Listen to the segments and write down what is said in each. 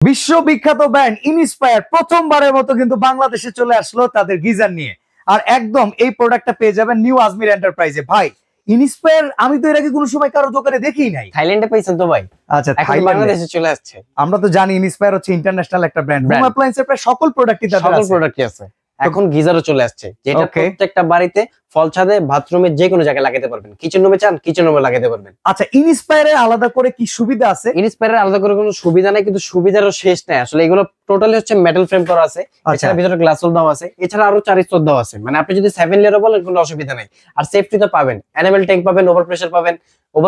বিশ্ববিখ্যাত brand inspire প্রথমবারের মতো কিন্তু বাংলাদেশে চলে আসলো তাদের গিজার নিয়ে। আর একদম এই প্রোডাক্টটা পেয়ে যাবেন নিউ আজমির এন্টারপ্রাইজে। ভাই ইনস্পায়ার আমি তো এর আগে কোনো সময় কারো দোকানে দেখিই নাই। থাইল্যান্ডে পাইছেন তো ভাই? আচ্ছা, এখন বাংলাদেশে চলে আসছে। আমরা তো জানি ইনস্পায়ার হচ্ছে ইন্টারন্যাশনাল একটা ব্র্যান্ড, হোম অ্যাপ্লায়েন্সের প্রায় সকল প্রোডাক্টই তাদের আছে। সকল প্রোডাক্টই আছে। এখন গিজারও চলে আসছে, যেটা প্রত্যেকটা বাড়িতে ফল ছাদে বাথরুমে যে কোনো জায়গায় লাগাতে পারবেন। কিচেন রুমে চান কিচেন রুমে লাগাতে পারবেন। আচ্ছা, ইনস্পায়ারের আলাদা করে কি সুবিধা আছে? ইনস্পায়ারের আলাদা করে কোনো সুবিধা নাই, কিন্তু সুবিধারও শেষ নাই আসলে। এগুলো টোটালি হচ্ছে মেটাল ফ্রেম করা আছে, এছাড়া ভিতরে গ্লাস হোল দেওয়া আছে, এছাড়া আরো 4 স্তর দেওয়া আছে। মানে আপনি যদি 7 লেয়ারও বলেন কোনো অসুবিধা নাই। আর সেফটি তো পাবেন, এনামেল ট্যাঙ্ক পাবেন, ওভার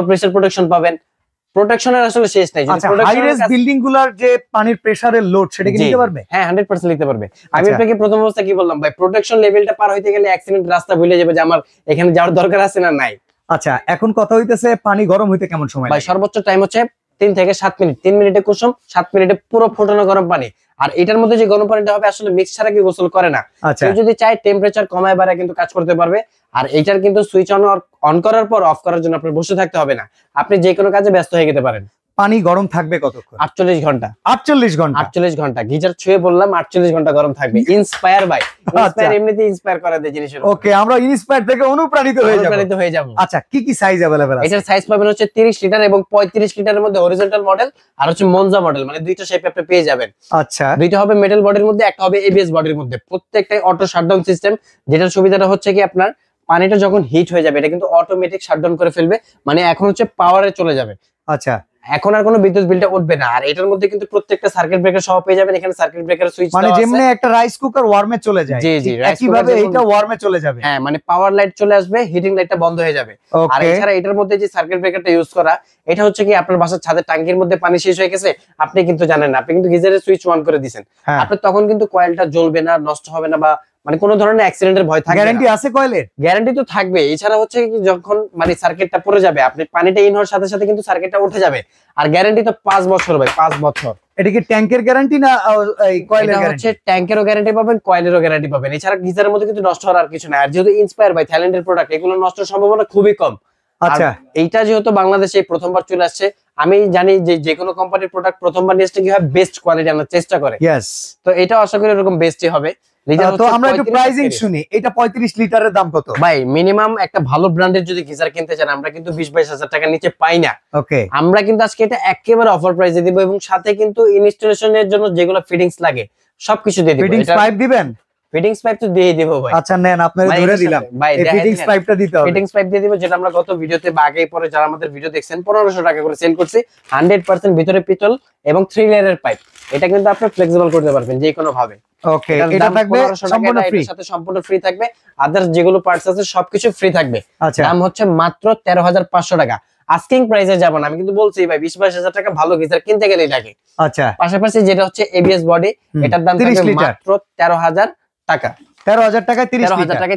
প্রেসার প্রোটেকশন পাবেন। প্রোটেকশনের আসলে শেষ নাই। হাই রাইজ বিল্ডিং গুলার যে পানির প্রেসারের লোড সেটা কি নিতে পারবে? হ্যাঁ, 100% নিতে পারবে। আমি আপনাকে প্রথম অবস্থা কি বললাম ভাই, প্রোটেকশন লেভেলটা পার হইতে গেলে অ্যাক্সিডেন্ট রাস্তা ভুলে যাবে যে আমার এখানে যাওয়ার দরকার আছে না নাই। আচ্ছা, এখন কথা হইতেছে পানি গরম হইতে কেমন সময় ভাই? সর্বোচ্চ টাইম হচ্ছে 3 থেকে 7 মিনিট। 3 মিনিটে কুসুম, 7 মিনিটে পুরো ফোটানো গরম পানি। আর এটার মধ্যে যে গরম পানিটা হবে আসলে মিক্স ছাড়া কি গোসল করে না। কেউ যদি চায় টেম্পারেচার কমায় বাড়ায় কিন্তু কাজ করতে পারবে। আর এইটার কিন্তু সুইচ অন করার পর অফ করার জন্য আপনার বসে থাকতে হবে না, আপনি যে কোনো কাজে ব্যস্ত হয়ে যেতে পারেন। পানি গরম থাকবে কতক্ষণ? 48 ঘন্টা। 48 ঘন্টা? 48 ঘন্টা গিজার ছুঁয়ে বললাম 48 ঘন্টা গরম থাকবে। ইনস্পায়ার ভাই, ইনস্পায়ার এমনিতেই ইন্সপায়ার করে দেয় জিনিসের। ওকে, আমরা ইনস্পায়ার থেকে অনুপ্রাণিত হয়ে যাব। আচ্ছা, কি কি সাইজ अवेलेबल আছে? এটার সাইজ পাবেন হচ্ছে 30 লিটার এবং 35 লিটারের মধ্যে হরিজন্টাল মডেল, আর হচ্ছে মনজা মডেল। মানে দুইটা শেপে আপনি পেয়ে যাবেন। আচ্ছা, দুইটা হবে মেটাল বডির মধ্যে, একটা হবে এবিএস বডির মধ্যে। প্রত্যেকটাই অটো শাটডাউন সিস্টেম, যেটার সুবিধাটা হচ্ছে কি আপনার পানিটা যখন হিট হয়ে যাবে এটা কিন্তু অটোমেটিক শাটডাউন করে ফেলবে। মানে এখন হচ্ছে পাওয়ারে চলে যাবে। আচ্ছা, এখন আর কোনো বিদ্যুৎ বিলটা উঠবে না। আর এটার মধ্যে কিন্তু প্রত্যেকটা সার্কিট ব্রেকার সহ পেয়ে যাবেন। এখানে সার্কিট ব্রেকারের সুইচ মানে যেমনি একটা রাইস কুকার ওয়ার্মে চলে যায়, জি জি, একইভাবে এটা ওয়ার্মে চলে যাবে। হ্যাঁ, মানে পাওয়ার লাইট চলে আসবে, হিটিং লাইটটা বন্ধ হয়ে যাবে। আর এছাড়া এটার মধ্যে যে সার্কিট ব্রেকারটা ইউজ করা, এটা হচ্ছে কি আপনার বাসার ছাদের ট্যাঙ্কির মধ্যে পানি শেষ হয়ে গেছে, আপনি কিন্তু জানেন না, আপনি কিন্তু গিজারের সুইচ অন করে দিবেন। আপনি তখন কিন্তু কয়েলটা জ্বলবে না, নষ্ট হবে না, বা মানে কোনো ধরনের অ্যাক্সিডেন্টের ভয় থাকবে না। গ্যারান্টি আছে কয়েলের? গ্যারান্টি তো থাকবে। এছাড়া হচ্ছে কি যখন মানে সার্কিটটা পড়ে যাবে, আপনি পানিটা ইন হওয়ার সাথে সাথে কিন্তু সার্কিটটা উঠে যাবে। আর গ্যারান্টি তো 5 বছর ভাই, 5 বছর। এটা কি ট্যাঙ্কের গ্যারান্টি না এই কয়েলের গ্যারান্টি? হচ্ছে ট্যাঙ্কেরও গ্যারান্টি পাবেন, কয়েলেরও গ্যারান্টি পাবেন। এছাড়া গিজারের মধ্যে কিন্তু নষ্ট হওয়ার আর কিছু নাই। আর যেহেতু ইন্সপায়ার বাই থাইল্যান্ডের প্রোডাক্ট, এগুলো নষ্টের সম্ভাবনা খুবই কম। আচ্ছা, এইটা যেহেতু বাংলাদেশে প্রথমবার চলে আসছে, আমি জানি যে কোনো কোম্পানির প্রোডাক্ট প্রথমবার নিয়ে আসতে কি হয়, বেস্ট কোয়ালিটি আনার চেষ্টা করে। তো এটা আশা করি এরকম বেস্টই হবে। তো আমরা একটু প্রাইসিং শুনি। এটা 35 লিটারের দাম কত? ভাই মিনিমাম একটা ভালো ব্র্যান্ডের যদি গিজার কিনতে চান, আমরা কিন্তু 20-22 হাজার টাকার নিচে পাই না। ওকে, আমরা কিন্তু আজকে এটা একেবারে অফার প্রাইসে দিব, এবং সাথে কিন্তু ইনস্টলেশনের জন্য যেগুলো ফিটিংস লাগে সবকিছু দিয়ে দিব। ফিটিংস পাইপ দিবেন? ফিটিংস পাইপ তো দিয়ে দিব ভাই। আচ্ছা নেন, আপনারে ধরে দিলাম, এই ফিটিংস পাইপটা দিতে হবে। ফিটিংস পাইপ দিয়ে দিব, যেটা আমরা গত ভিডিওতে বা আগে পরে যারা আমাদের ভিডিও দেখছেন 1500 টাকা করে সেল করছি। 100% ভিতরে পিতল এবং 3 লেয়ারের পাইপ। এটা কিন্তু আপনি ফ্লেক্সিবল করতে পারবেন যে কোনো ভাবে। ওকে, এটা থাকবে সম্পূর্ণ ফ্রি। এর সাথে সম্পূর্ণ ফ্রি থাকবে, আদার্স যেগুলো পার্টস আছে সবকিছু ফ্রি থাকবে। আচ্ছা, দাম হচ্ছে মাত্র 13500 টাকা। আস্কিং প্রাইসে যাব না, আমি কিন্তু বলছি ভাই 20-22 হাজার টাকা ভালো গিজার কিনতে গেলেই লাগে। আচ্ছা, পাশাপাশি যেটা হচ্ছে এবিএস বডি, এটার দাম থাকবে মাত্র 13000 টাকা। 13000 টাকায়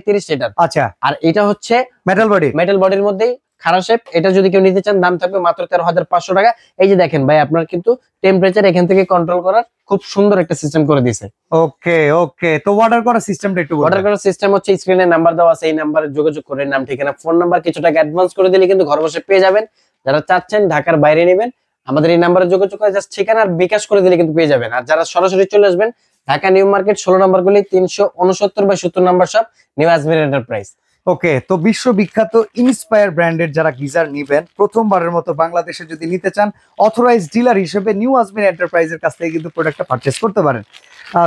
30 লিটার। আচ্ছা, আর এটা হচ্ছে মেটাল বডির মধ্যেই খারাপ শেপ। এটা যদি কেউ নিতে চান দাম থাকবে মাত্র 13500 টাকা। এই যে দেখেন ভাই, আপনার কিন্তু টেম্পারেচার এখান থেকে কন্ট্রোল করার খুব সুন্দর একটা সিস্টেম করে দিয়েছে। ওকে ওকে, তো অর্ডার করার সিস্টেমটা একটু বলুন। অর্ডার করার সিস্টেম হচ্ছে স্ক্রিনে নাম্বার দেওয়া আছে, এই নাম্বারে যোগাযোগ করে নাম ঠিকানা ফোন নাম্বার কিছু টাকা অ্যাডভান্স করে দিলে কিন্তু ঘর বসে পেয়ে যাবেন। যারা চাচ্ছেন ঢাকার বাইরে নেবেন, আমাদের এই নাম্বারে যোগাযোগ করে জাস্ট ঠিকানা আর বিকাশ করে দিলে কিন্তু পেয়ে যাবেন। আর যারা সরাসরি চলে আসবেন, ঢাকা নিউ মার্কেট 16 নম্বর গলি 369/70 নম্বর শপ, নিউ আজমির এন্টারপ্রাইজ। ওকে, তো বিশ্ববিখ্যাত ইনস্পায়ার ব্র্যান্ডের যারা গিজার নেবেন প্রথমবারের মতো বাংলাদেশে যদি নিতে চান, অথরাইজড ডিলার হিসেবে নিউ আজমির এন্টারপ্রাইজের কাছ থেকে কিন্তু প্রোডাক্টটা পারচেজ করতে পারেন।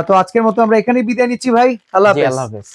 তো আজকের মতো আমরা এখানেই বিদায় নিচ্ছি ভাই। আল্লাহ হাফেজ।